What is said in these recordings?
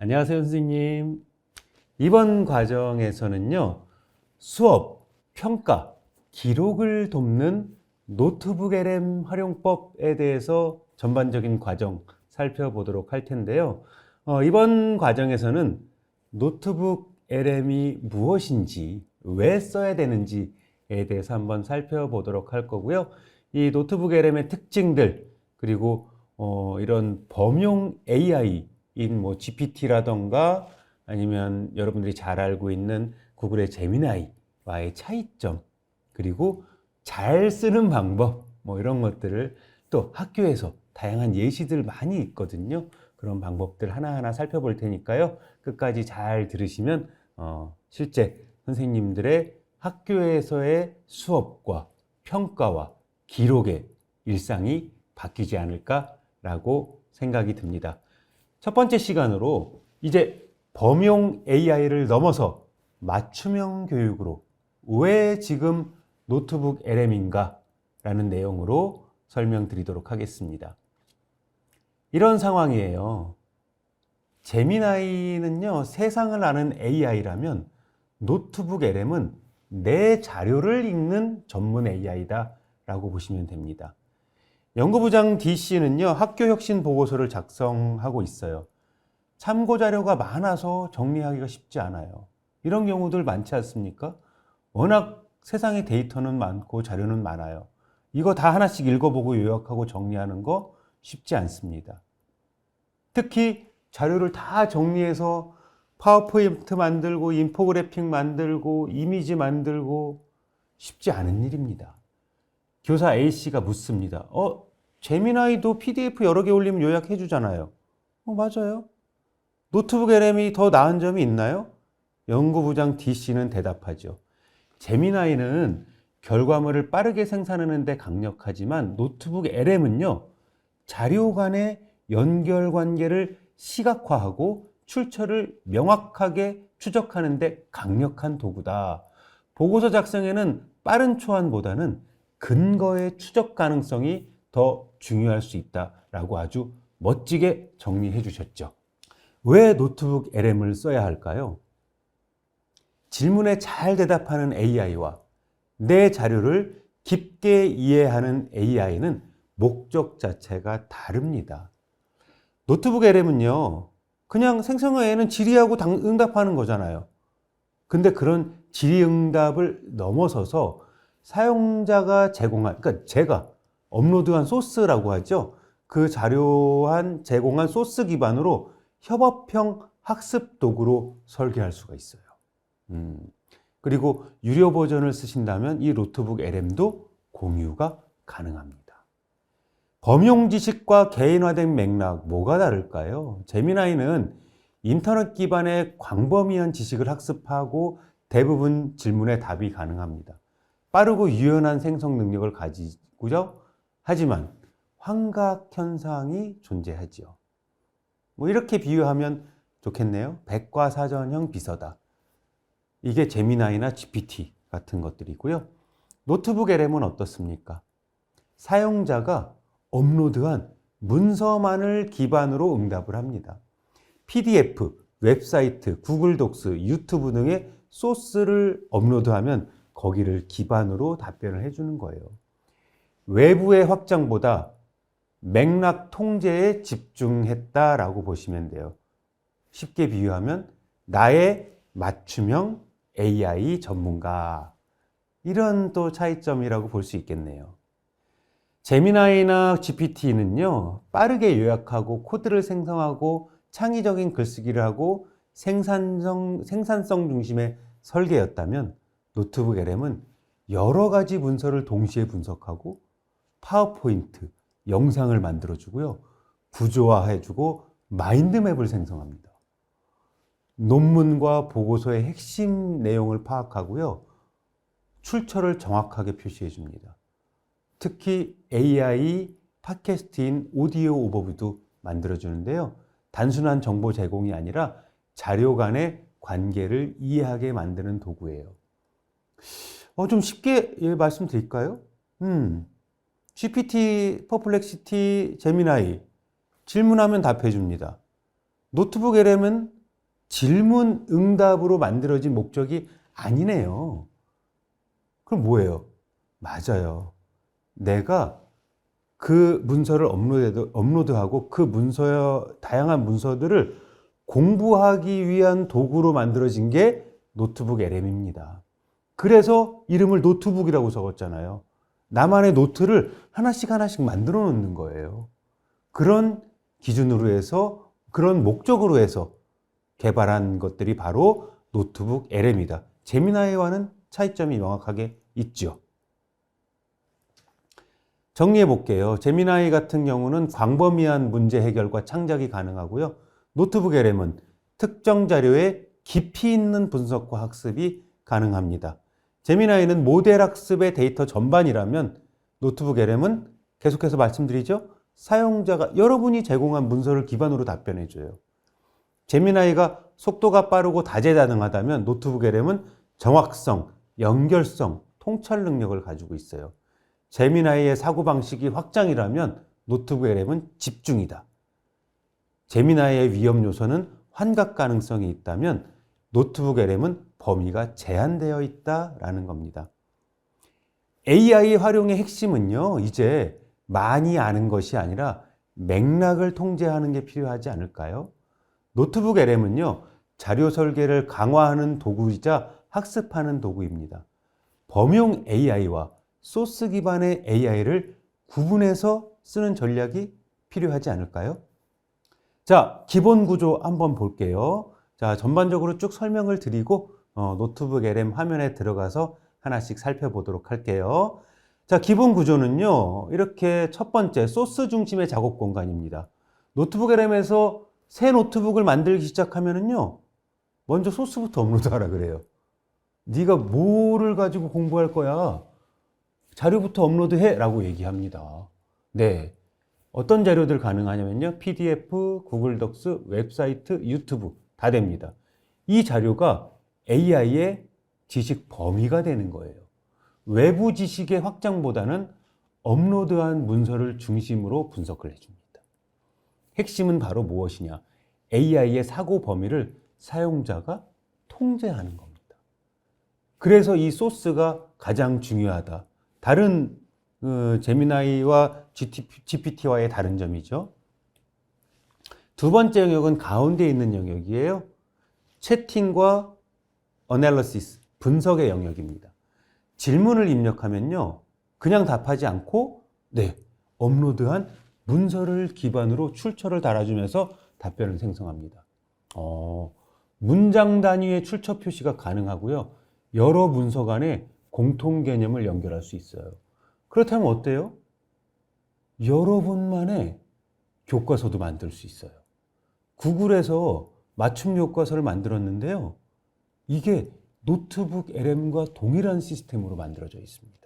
안녕하세요, 선생님. 이번 과정에서는요, 수업, 평가, 기록을 돕는 노트북 LM 활용법에 대해서 전반적인 과정 살펴보도록 할 텐데요. 이번 과정에서는 노트북 LM이 무엇인지, 왜 써야 되는지에 대해서 한번 살펴보도록 할 거고요. 이 노트북 LM의 특징들, 그리고 이런 범용 AI인 뭐 GPT라던가 아니면 여러분들이 잘 알고 있는 구글의 제미나이와의 차이점, 그리고 잘 쓰는 방법, 뭐 이런 것들을 또 학교에서 다양한 예시들 많이 있거든요. 그런 방법들 하나하나 살펴볼 테니까요. 끝까지 잘 들으시면 실제 선생님들의 학교에서의 수업과 평가와 기록의 일상이 바뀌지 않을까라고 생각이 듭니다. 첫 번째 시간으로 이제 범용 AI를 넘어서 맞춤형 교육으로 왜 지금 노트북 LM인가 라는 내용으로 설명드리도록 하겠습니다. 이런 상황이에요. 제미나이는요, 세상을 아는 AI라면 노트북 LM은 내 자료를 읽는 전문 AI다 라고 보시면 됩니다. 연구부장 DC는요, 학교혁신 보고서를 작성하고 있어요. 참고 자료가 많아서 정리하기가 쉽지 않아요. 이런 경우들 많지 않습니까? 워낙 세상에 데이터는 많고 자료는 많아요. 이거 다 하나씩 읽어보고 요약하고 정리하는 거 쉽지 않습니다. 특히 자료를 다 정리해서 파워포인트 만들고 인포그래픽 만들고 이미지 만들고 쉽지 않은 일입니다. 교사 A씨가 묻습니다. 제미나이도 PDF 여러 개 올리면 요약해 주잖아요. 맞아요. 노트북 LM이 더 나은 점이 있나요? 연구부장 D씨는 대답하죠. 제미나이는 결과물을 빠르게 생산하는 데 강력하지만 노트북 LM은요, 자료 간의 연결 관계를 시각화하고 출처를 명확하게 추적하는 데 강력한 도구다. 보고서 작성에는 빠른 초안보다는 근거의 추적 가능성이 더 중요할 수 있다라고 아주 멋지게 정리해 주셨죠. 왜 노트북 LM을 써야 할까요? 질문에 잘 대답하는 AI와 내 자료를 깊게 이해하는 AI는 목적 자체가 다릅니다. 노트북 LM은요, 그냥 생성어에는 질의하고 응답하는 거잖아요. 근데 그런 질의응답을 넘어서서 사용자가 제공한, 그러니까 제가 업로드한 소스라고 하죠. 그 자료한 제공한 소스 기반으로 협업형 학습 도구로 설계할 수가 있어요. 그리고 유료 버전을 쓰신다면 이 노트북 LM도 공유가 가능합니다. 범용 지식과 개인화된 맥락, 뭐가 다를까요? 제미나이는 인터넷 기반의 광범위한 지식을 학습하고 대부분 질문에 답이 가능합니다. 빠르고 유연한 생성 능력을 가지고요. 하지만 환각 현상이 존재하죠. 뭐 이렇게 비유하면 좋겠네요. 백과사전형 비서다. 이게 제미나이나 GPT 같은 것들이고요. 노트북 LM은 어떻습니까? 사용자가 업로드한 문서만을 기반으로 응답을 합니다. PDF, 웹사이트, 구글 독스, 유튜브 등의 소스를 업로드하면 거기를 기반으로 답변을 해주는 거예요. 외부의 확장보다 맥락 통제에 집중했다라고 보시면 돼요. 쉽게 비유하면 나의 맞춤형 AI 전문가, 이런 또 차이점이라고 볼 수 있겠네요. 제미나이나 GPT는요, 빠르게 요약하고 코드를 생성하고 창의적인 글쓰기를 하고 생산성 중심의 설계였다면 노트북 LM은 여러 가지 문서를 동시에 분석하고 파워포인트, 영상을 만들어주고요, 구조화해주고 마인드맵을 생성합니다. 논문과 보고서의 핵심 내용을 파악하고요, 출처를 정확하게 표시해 줍니다. 특히 AI 팟캐스트인 오디오 오버뷰도 만들어주는데요. 단순한 정보 제공이 아니라 자료 간의 관계를 이해하게 만드는 도구예요. 좀 쉽게 말씀드릴까요? GPT, 퍼플렉시티, 제미나이 질문하면 답해 줍니다. 노트북 LM은 질문 응답으로 만들어진 목적이 아니네요. 그럼 뭐예요? 맞아요. 내가 그 문서를 업로드하고 그 다양한 문서들을 공부하기 위한 도구로 만들어진 게 노트북 LM입니다. 그래서 이름을 노트북이라고 적었잖아요. 나만의 노트를 하나씩 하나씩 만들어 놓는 거예요. 그런 기준으로 해서, 그런 목적으로 해서 개발한 것들이 바로 노트북 LM이다. 제미나이와는 차이점이 명확하게 있죠. 정리해 볼게요. 제미나이 같은 경우는 광범위한 문제 해결과 창작이 가능하고요. 노트북 LM은 특정 자료의 깊이 있는 분석과 학습이 가능합니다. 제미나이는 모델 학습의 데이터 전반이라면 노트북 LM은 계속해서 말씀드리죠. 사용자가 여러분이 제공한 문서를 기반으로 답변해 줘요. 제미나이가 속도가 빠르고 다재다능하다면 노트북 LM은 정확성, 연결성, 통찰 능력을 가지고 있어요. 제미나이의 사고방식이 확장이라면 노트북 LM은 집중이다. 제미나이의 위험 요소는 환각 가능성이 있다면 노트북 LM은 범위가 제한되어 있다라는 겁니다. AI 활용의 핵심은요, 이제 많이 아는 것이 아니라 맥락을 통제하는 게 필요하지 않을까요? 노트북 LM은요, 자료 설계를 강화하는 도구이자 학습하는 도구입니다. 범용 AI와 소스 기반의 AI를 구분해서 쓰는 전략이 필요하지 않을까요? 자, 기본 구조 한번 볼게요. 자, 전반적으로 쭉 설명을 드리고 노트북 LM 화면에 들어가서 하나씩 살펴보도록 할게요. 자, 기본 구조는요, 이렇게 첫 번째 소스 중심의 작업 공간입니다. 노트북 LM에서 새 노트북을 만들기 시작하면은요, 먼저 소스부터 업로드하라 그래요. 네가 뭐를 가지고 공부할 거야? 자료부터 업로드해 라고 얘기합니다. 네. 어떤 자료들 가능하냐면요, PDF, 구글 덕스, 웹사이트, 유튜브 다 됩니다. 이 자료가 AI의 지식 범위가 되는 거예요. 외부 지식의 확장보다는 업로드한 문서를 중심으로 분석을 해줍니다. 핵심은 바로 무엇이냐? AI의 사고 범위를 사용자가 통제하는 겁니다. 그래서 이 소스가 가장 중요하다. 다른 제미나이와 GPT와의 다른 점이죠. 두 번째 영역은 가운데 있는 영역이에요. 채팅과 어널리시스, 분석의 영역입니다. 질문을 입력하면요, 그냥 답하지 않고 업로드한 문서를 기반으로 출처를 달아주면서 답변을 생성합니다. 문장 단위의 출처 표시가 가능하고요. 여러 문서 간에 공통 개념을 연결할 수 있어요. 그렇다면 어때요? 여러분만의 교과서도 만들 수 있어요. 구글에서 맞춤 교과서를 만들었는데요. 이게 노트북 LM과 동일한 시스템으로 만들어져 있습니다.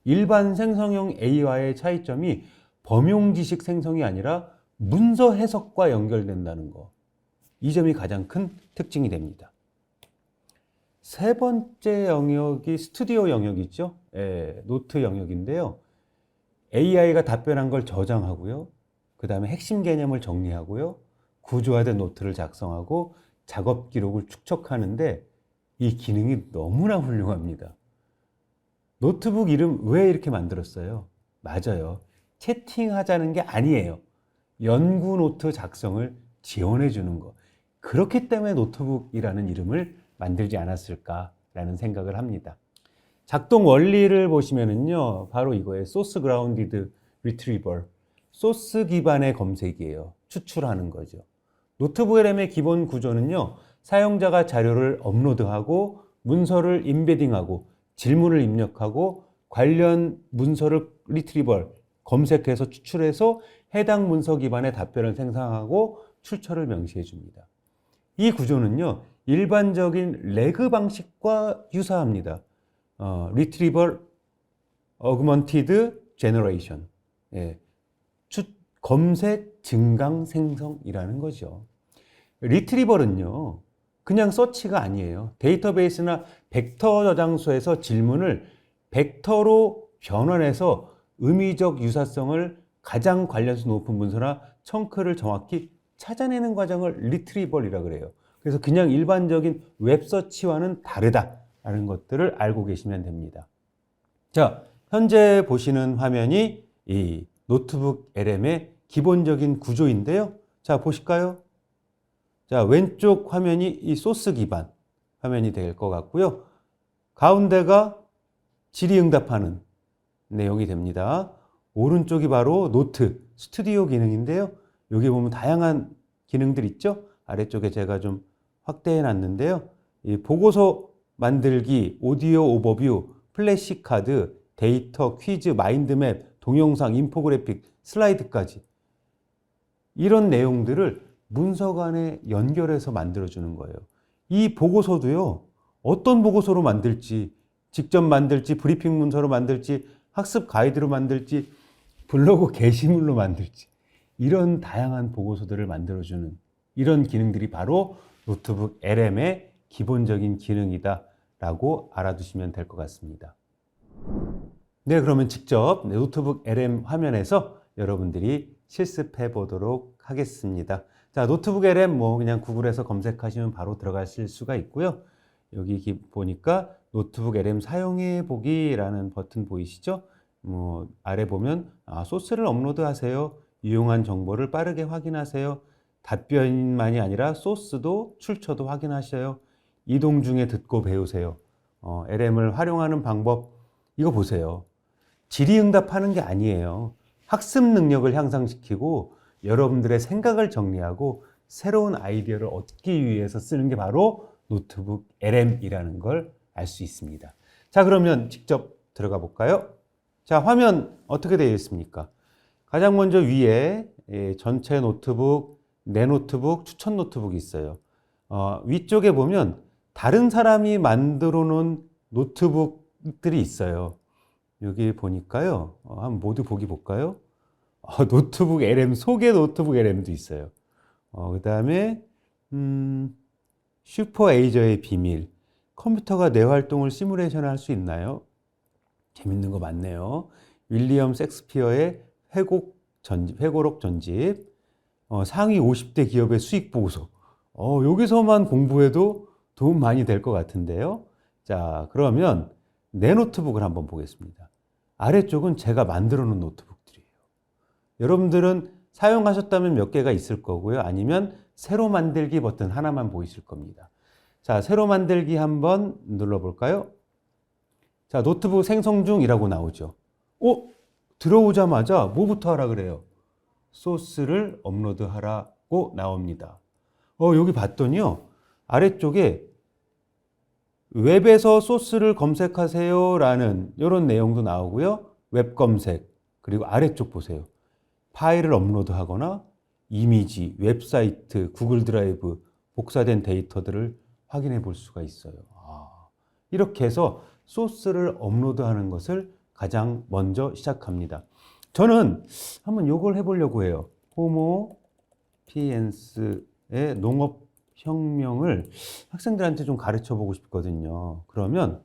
일반 생성형 AI와의 차이점이 범용 지식 생성이 아니라 문서 해석과 연결된다는 거. 이 점이 가장 큰 특징이 됩니다. 세 번째 영역이 스튜디오 영역이죠. 노트 영역인데요. AI가 답변한 걸 저장하고요. 그 다음에 핵심 개념을 정리하고요. 구조화된 노트를 작성하고 작업 기록을 축적하는데 이 기능이 너무나 훌륭합니다. 노트북 이름 왜 이렇게 만들었어요? 맞아요. 채팅하자는 게 아니에요. 연구 노트 작성을 지원해 주는 거. 그렇기 때문에 노트북이라는 이름을 만들지 않았을까라는 생각을 합니다. 작동 원리를 보시면은요, 바로 이거예요. 소스 그라운디드 리트리버. 소스 기반의 검색이에요. 추출하는 거죠. 노트북 LM의 기본 구조는요, 사용자가 자료를 업로드하고 문서를 임베딩하고 질문을 입력하고 관련 문서를 리트리버, 검색해서 추출해서 해당 문서 기반의 답변을 생성하고 출처를 명시해 줍니다. 이 구조는요, 일반적인 레그 방식과 유사합니다. Retrieval Augmented Generation. 검색 증강 생성이라는 거죠. 리트리버는요, 그냥 서치가 아니에요. 데이터베이스나 벡터 저장소에서 질문을 벡터로 변환해서 의미적 유사성을 가장 관련성 높은 문서나 청크를 정확히 찾아내는 과정을 리트리벌이라고 그래요. 그래서 그냥 일반적인 웹서치와는 다르다라는 것들을 알고 계시면 됩니다. 자, 현재 보시는 화면이 이 노트북 LM의 기본적인 구조인데요. 자, 보실까요? 자, 왼쪽 화면이 이 소스 기반 화면이 될 것 같고요. 가운데가 질의응답하는 내용이 됩니다. 오른쪽이 바로 노트, 스튜디오 기능인데요. 여기 보면 다양한 기능들 있죠? 아래쪽에 제가 좀 확대해 놨는데요. 이 보고서 만들기, 오디오 오버뷰, 플래시카드, 데이터, 퀴즈, 마인드맵, 동영상, 인포그래픽, 슬라이드까지 이런 내용들을 문서관에 연결해서 만들어주는 거예요. 이 보고서도요, 어떤 보고서로 만들지, 직접 만들지, 브리핑 문서로 만들지, 학습 가이드로 만들지, 블로그 게시물로 만들지, 이런 다양한 보고서들을 만들어주는 이런 기능들이 바로 노트북 LM의 기본적인 기능이다라고 알아두시면 될 것 같습니다. 네, 그러면 직접 노트북 LM 화면에서 여러분들이 실습해 보도록 하겠습니다. 자, 노트북 LM 그냥 구글에서 검색하시면 바로 들어가실 수가 있고요. 여기 보니까 노트북 LM 사용해 보기라는 버튼 보이시죠? 아래 보면 소스를 업로드하세요. 유용한 정보를 빠르게 확인하세요. 답변만이 아니라 소스도 출처도 확인하셔요. 이동 중에 듣고 배우세요. LM을 활용하는 방법 이거 보세요. 질의응답하는 게 아니에요. 학습 능력을 향상시키고 여러분들의 생각을 정리하고 새로운 아이디어를 얻기 위해서 쓰는 게 바로 노트북 LM이라는 걸 알 수 있습니다. 자, 그러면 직접 들어가 볼까요? 자, 화면 어떻게 되어 있습니까? 가장 먼저 위에 전체 노트북, 내 노트북, 추천 노트북이 있어요. 위쪽에 보면 다른 사람이 만들어 놓은 노트북들이 있어요. 여기 보니까요. 한번 모두 보기 볼까요? 노트북 LM, 소개 노트북 LM도 있어요. 그 다음에 슈퍼 에이저의 비밀. 컴퓨터가 내 활동을 시뮬레이션 할 수 있나요? 재밌는 거 많네요. 윌리엄 섹스피어의 회고록 전집. 상위 50대 기업의 수익 보고서. 여기서만 공부해도 도움 많이 될 것 같은데요. 자, 그러면 내 노트북을 한번 보겠습니다. 아래쪽은 제가 만들어 놓은 노트북들이에요. 여러분들은 사용하셨다면 몇 개가 있을 거고요. 아니면 새로 만들기 버튼 하나만 보이실 겁니다. 자, 새로 만들기 한번 눌러볼까요? 자, 노트북 생성 중이라고 나오죠. 들어오자마자 뭐부터 하라 그래요? 소스를 업로드하라고 나옵니다. 여기 봤더니요. 아래쪽에 웹에서 소스를 검색하세요 라는 이런 내용도 나오고요. 웹 검색, 그리고 아래쪽 보세요. 파일을 업로드하거나 이미지, 웹사이트, 구글 드라이브, 복사된 데이터들을 확인해 볼 수가 있어요. 이렇게 해서 소스를 업로드하는 것을 가장 먼저 시작합니다. 저는 한번 이걸 해보려고 해요. 호모 피엔스의 농업혁명을 학생들한테 좀 가르쳐 보고 싶거든요. 그러면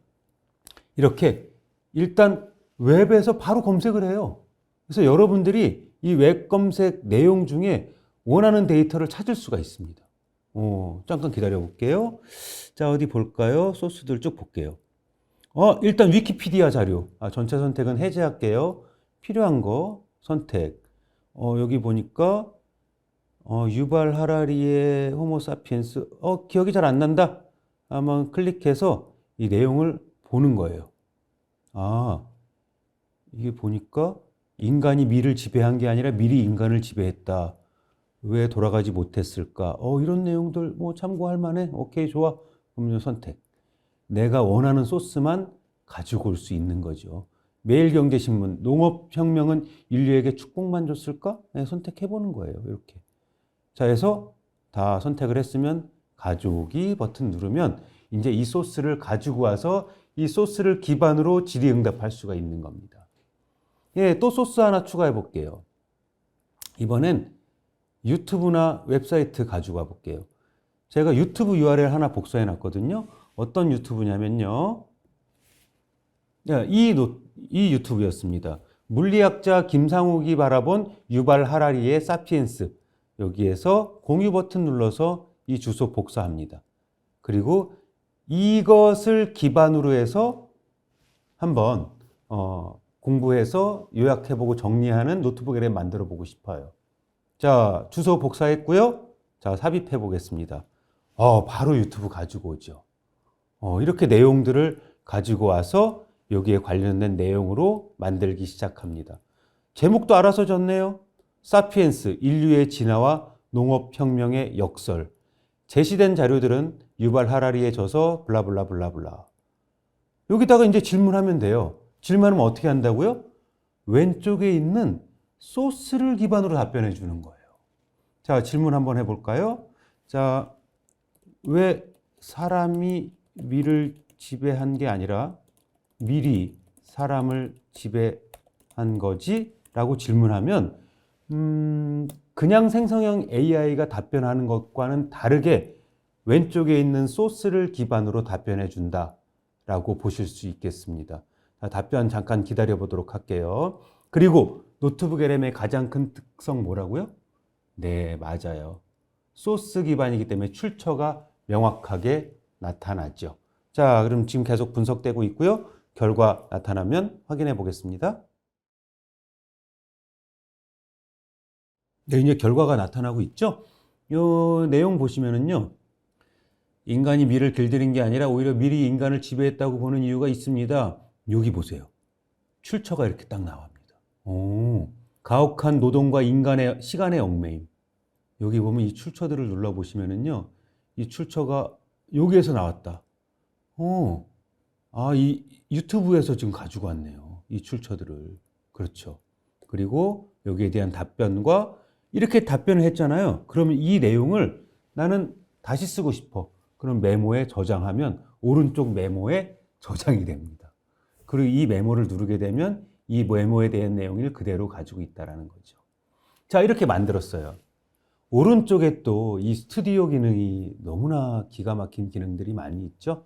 이렇게 일단 웹에서 바로 검색을 해요. 그래서 여러분들이 이 웹 검색 내용 중에 원하는 데이터를 찾을 수가 있습니다. 잠깐 기다려 볼게요. 자, 어디 볼까요? 소스들 쭉 볼게요. 일단 위키피디아 자료. 전체 선택은 해제할게요. 필요한 거 선택. 여기 보니까 유발 하라리의 호모 사피엔스. 기억이 잘 안 난다. 한번 클릭해서 이 내용을 보는 거예요. 이게 보니까 인간이 미를 지배한 게 아니라 밀이 인간을 지배했다. 왜 돌아가지 못했을까? 이런 내용들 참고할 만해. 오케이, 좋아. 그러면 선택. 내가 원하는 소스만 가지고 올 수 있는 거죠. 매일경제신문, 농업혁명은 인류에게 축복만 줬을까? 네, 선택해보는 거예요. 이렇게. 자, 해서 다 선택을 했으면 가져오기 버튼 누르면 이제 이 소스를 가지고 와서 이 소스를 기반으로 질의응답할 수가 있는 겁니다. 예, 또 소스 하나 추가해 볼게요. 이번엔 유튜브나 웹사이트 가지고 와 볼게요. 제가 유튜브 URL 하나 복사해 놨거든요. 어떤 유튜브냐면요. 이 유튜브였습니다. 물리학자 김상욱이 바라본 유발 하라리의 사피엔스. 여기에서 공유 버튼 눌러서 이 주소 복사합니다. 그리고 이것을 기반으로 해서 한번 공부해서 요약해보고 정리하는 노트북 LM 만들어 보고 싶어요. 자, 주소 복사했고요. 자, 삽입해 보겠습니다. 바로 유튜브 가지고 오죠. 이렇게 내용들을 가지고 와서 여기에 관련된 내용으로 만들기 시작합니다. 제목도 알아서 줬네요. 사피엔스, 인류의 진화와 농업혁명의 역설. 제시된 자료들은 유발 하라리의 저서 블라블라블라블라. 여기다가 이제 질문하면 돼요. 질문하면 어떻게 한다고요? 왼쪽에 있는 소스를 기반으로 답변해 주는 거예요. 자, 질문 한번 해볼까요? 자, 왜 사람이 밀을 지배한 게 아니라 밀이 사람을 지배한 거지? 라고 질문하면 그냥 생성형 AI가 답변하는 것과는 다르게 왼쪽에 있는 소스를 기반으로 답변해 준다 라고 보실 수 있겠습니다. 자, 답변 잠깐 기다려 보도록 할게요. 그리고 노트북 LM의 가장 큰 특성 뭐라고요? 네, 맞아요. 소스 기반이기 때문에 출처가 명확하게 나타나죠. 자, 그럼 지금 계속 분석되고 있고요. 결과 나타나면 확인해 보겠습니다. 네, 이제 결과가 나타나고 있죠? 이 내용 보시면은요. 인간이 밀을 길들인 게 아니라 오히려 밀이 인간을 지배했다고 보는 이유가 있습니다. 여기 보세요. 출처가 이렇게 딱 나옵니다. 가혹한 노동과 인간의 시간의 얽매임. 여기 보면 이 출처들을 눌러보시면은요. 이 출처가 여기에서 나왔다. 이 유튜브에서 지금 가지고 왔네요. 이 출처들을. 그렇죠. 그리고 여기에 대한 답변과 이렇게 답변을 했잖아요. 그러면 이 내용을 나는 다시 쓰고 싶어. 그럼 메모에 저장하면 오른쪽 메모에 저장이 됩니다. 그리고 이 메모를 누르게 되면 이 메모에 대한 내용을 그대로 가지고 있다는 거죠. 자, 이렇게 만들었어요. 오른쪽에 또 이 스튜디오 기능이 너무나 기가 막힌 기능들이 많이 있죠.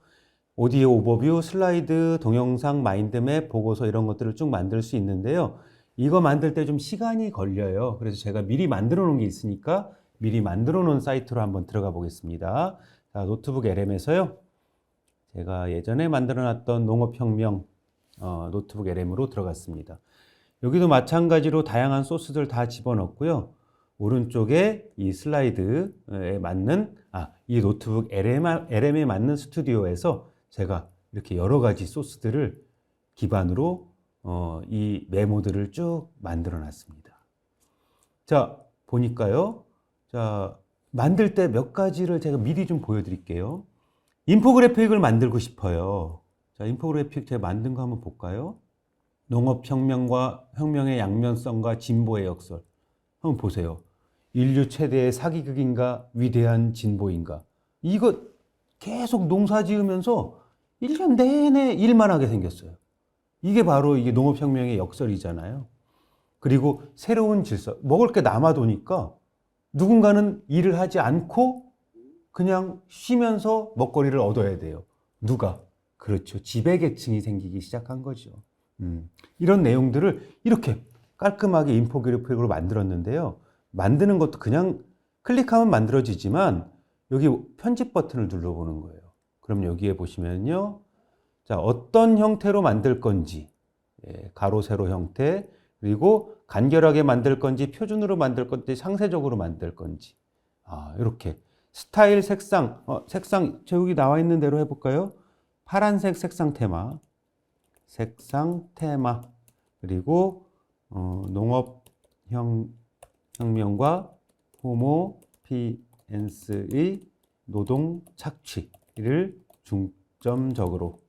오디오 오버뷰, 슬라이드, 동영상, 마인드맵, 보고서 이런 것들을 쭉 만들 수 있는데요. 이거 만들 때 좀 시간이 걸려요. 그래서 제가 미리 만들어 놓은 게 있으니까 미리 만들어 놓은 사이트로 한번 들어가 보겠습니다. 자, 노트북 LM에서요. 제가 예전에 만들어 놨던 농업혁명 노트북 LM으로 들어갔습니다. 여기도 마찬가지로 다양한 소스들 다 집어넣고요. 오른쪽에 이 슬라이드에 맞는 이 노트북 LM에 맞는 스튜디오에서 제가 이렇게 여러 가지 소스들을 기반으로 이 메모들을 쭉 만들어 놨습니다. 자, 보니까요. 자, 만들 때 몇 가지를 제가 미리 좀 보여드릴게요. 인포그래픽을 만들고 싶어요. 자, 인포그래픽 제가 만든 거 한번 볼까요? 농업혁명과 혁명의 양면성과 진보의 역설. 한번 보세요. 인류 최대의 사기극인가 위대한 진보인가. 이거 계속 농사 지으면서 1년 내내 일만 하게 생겼어요. 이게 바로 이게 농업혁명의 역설이잖아요. 그리고 새로운 질서. 먹을 게 남아도니까 누군가는 일을 하지 않고 그냥 쉬면서 먹거리를 얻어야 돼요. 누가? 그렇죠. 지배계층이 생기기 시작한 거죠. 이런 내용들을 이렇게 깔끔하게 인포그래픽으로 만들었는데요. 만드는 것도 그냥 클릭하면 만들어지지만 여기 편집 버튼을 눌러보는 거예요. 그럼 여기에 보시면요. 자, 어떤 형태로 만들 건지, 가로, 세로 형태, 그리고 간결하게 만들 건지, 표준으로 만들 건지, 상세적으로 만들 건지. 이렇게. 스타일, 색상, 색상, 여기 나와 있는 대로 해볼까요? 파란색 색상 테마, 그리고 농업혁명과 호모피엔스의 노동 착취를 중점적으로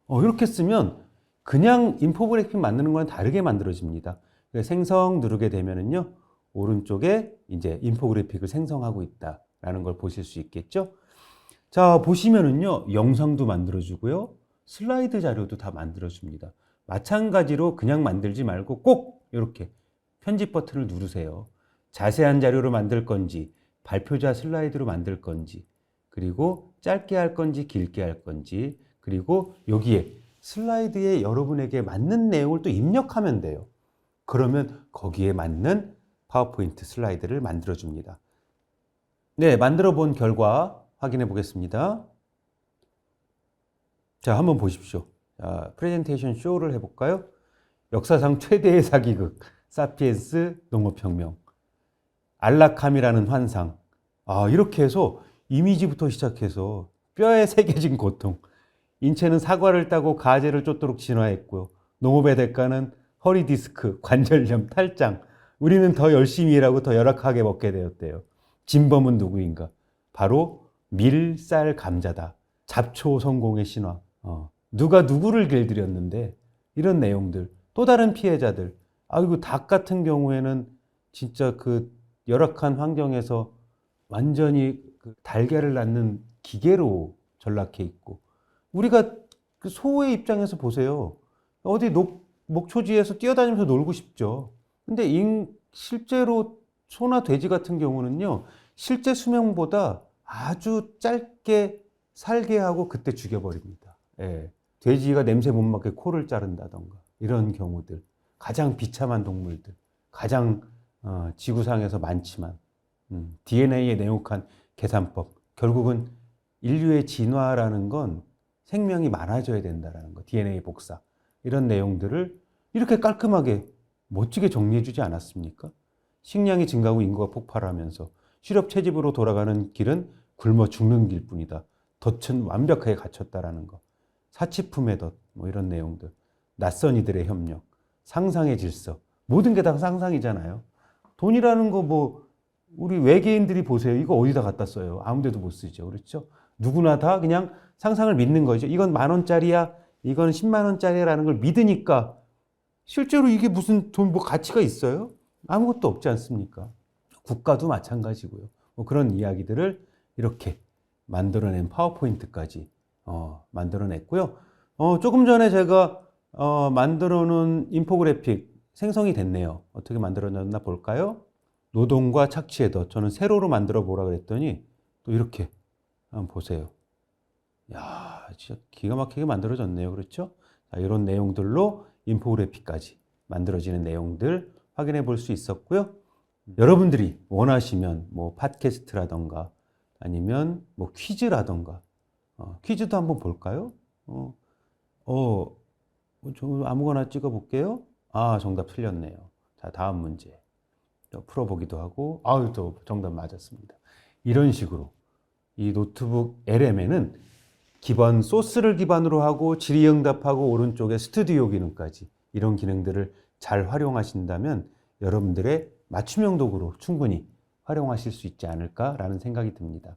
이렇게 쓰면 그냥 인포그래픽 만드는 거랑 다르게 만들어집니다. 생성 누르게 되면은요, 오른쪽에 이제 인포그래픽을 생성하고 있다라는 걸 보실 수 있겠죠. 자, 보시면은요, 영상도 만들어주고요, 슬라이드 자료도 다 만들어줍니다. 마찬가지로 그냥 만들지 말고 꼭 이렇게 편집 버튼을 누르세요. 자세한 자료로 만들 건지, 발표자 슬라이드로 만들 건지, 그리고 짧게 할 건지, 길게 할 건지, 그리고 여기에 슬라이드에 여러분에게 맞는 내용을 또 입력하면 돼요. 그러면 거기에 맞는 파워포인트 슬라이드를 만들어 줍니다. 네, 만들어 본 결과 확인해 보겠습니다. 자, 한번 보십시오. 자, 프레젠테이션 쇼를 해볼까요? 역사상 최대의 사기극, 사피엔스 농업혁명, 안락함이라는 환상. 이렇게 해서 이미지부터 시작해서 뼈에 새겨진 고통, 인체는 사과를 따고 가재를 쫓도록 진화했고요. 농업의 대가는 허리 디스크, 관절염, 탈장. 우리는 더 열심히 일하고 더 열악하게 먹게 되었대요. 진범은 누구인가? 바로 밀, 쌀, 감자다. 잡초 성공의 신화. 누가 누구를 길들였는데 이런 내용들. 또 다른 피해자들. 아이고, 닭 같은 경우에는 진짜 그 열악한 환경에서 완전히 그 달걀을 낳는 기계로 전락해 있고, 우리가 그 소의 입장에서 보세요. 어디 목초지에서 뛰어다니면서 놀고 싶죠. 근데 실제로 소나 돼지 같은 경우는요, 실제 수명보다 아주 짧게 살게 하고 그때 죽여버립니다. 예. 돼지가 냄새 못 맡게 코를 자른다던가 이런 경우들, 가장 비참한 동물들, 가장 지구상에서 많지만 DNA에 내용한 계산법, 결국은 인류의 진화라는 건 생명이 많아져야 된다는 거, DNA 복사, 이런 내용들을 이렇게 깔끔하게 멋지게 정리해 주지 않았습니까? 식량이 증가하고 인구가 폭발하면서 실업 채집으로 돌아가는 길은 굶어 죽는 길뿐이다. 덫은 완벽하게 갖췄다라는 거. 사치품의 덫, 뭐 이런 내용들. 낯선 이들의 협력, 상상의 질서. 모든 게 다 상상이잖아요. 돈이라는 거 뭐 우리 외계인들이 보세요. 이거 어디다 갖다 써요? 아무 데도 못 쓰죠. 그렇죠? 누구나 다 그냥 상상을 믿는 거죠. 이건 10,000원짜리야. 이건 10만 원짜리라는 걸 믿으니까 실제로 이게 무슨 돈 뭐 가치가 있어요? 아무것도 없지 않습니까? 국가도 마찬가지고요. 뭐 그런 이야기들을 이렇게 만들어낸 파워포인트까지 만들어냈고요. 조금 전에 제가 만들어 놓은 인포그래픽 생성이 됐네요. 어떻게 만들어졌나 볼까요? 노동과 착취의 덫. 저는 세로로 만들어 보라 그랬더니 또 이렇게 한번 보세요. 야, 진짜 기가 막히게 만들어졌네요. 그렇죠? 자, 이런 내용들로 인포그래픽까지 만들어지는 내용들 확인해 볼 수 있었고요. 여러분들이 원하시면 뭐 팟캐스트라던가 아니면 뭐 퀴즈라던가 퀴즈도 한번 볼까요? 저 아무거나 찍어 볼게요. 정답 틀렸네요. 자, 다음 문제. 풀어보기도 하고, 또 정답 맞았습니다. 이런 식으로 이 노트북 LM에는 기본 소스를 기반으로 하고 질의응답하고 오른쪽에 스튜디오 기능까지 이런 기능들을 잘 활용하신다면 여러분들의 맞춤형 도구로 충분히 활용하실 수 있지 않을까라는 생각이 듭니다.